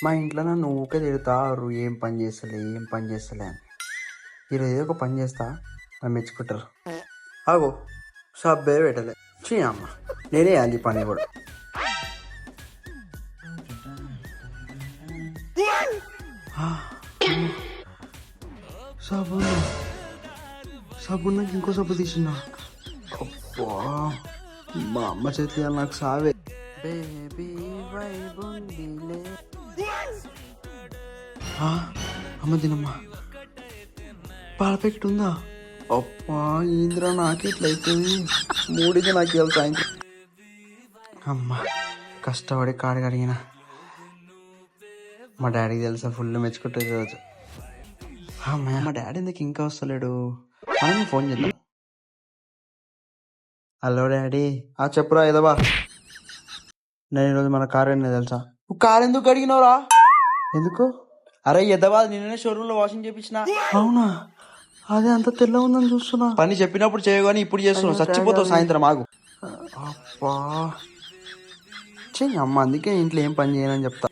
మా ఇంట్లో నన్ను ఊకే తిడతారు, ఏం పని చేస్తలే అని. ఈరోజు ఏదో ఒక పని చేస్తా, నన్ను మెచ్చుకుంటారు. ఆగో సబ్బే పెట్టలే, చీ అమ్మ, నేనే వేయాలి ఈ పని కూడా. సబ్బున్నా నాకు ఇంకో సబ్బు తీసినా. అబ్బా, మా అమ్మ చేతి నాకు సావే. బేబీ వైబుందిలే. అమ్మ తినమ్మా, పాల ప్యాకెట్ ఉందా? అబ్బా ఇంద్ర నాకు ఎట్లయితుంది, మూడికి నాకు ఇవ్వాలి సాయంత్రం. అమ్మ కష్టపడి కాడు కడిగిన. మా డాడీకి తెలుసా, ఫుల్ మెచ్చుకుంటుంది రోజు. అమ్మాయి మా డాడీ ఎందుకు ఇంకా వస్తలేడు, మనం ఫోన్ చేద్దాం. Hello daddy. చెప్పురా ఏదవా. నేను ఈరోజు మన కార్ అయినా తెలుసా. నువ్వు కార్ ఎందుకు అడిగినవురా? ఎందుకు? అరే ఎదవా, నిన్ననే షోరూమ్ లో వాషింగ్ చేపించిన. అవునా? అదే అంత తెల్ల ఉందని చూస్తున్నా. పని చెప్పినప్పుడు చేయగాని ఇప్పుడు చేస్తున్నావు, చచ్చిపోతావు సాయంత్రం. ఆగు. అబ్బా చెయ్యి అమ్మ, అందుకే ఇంట్లో ఏం పని చేయనని చెప్తా.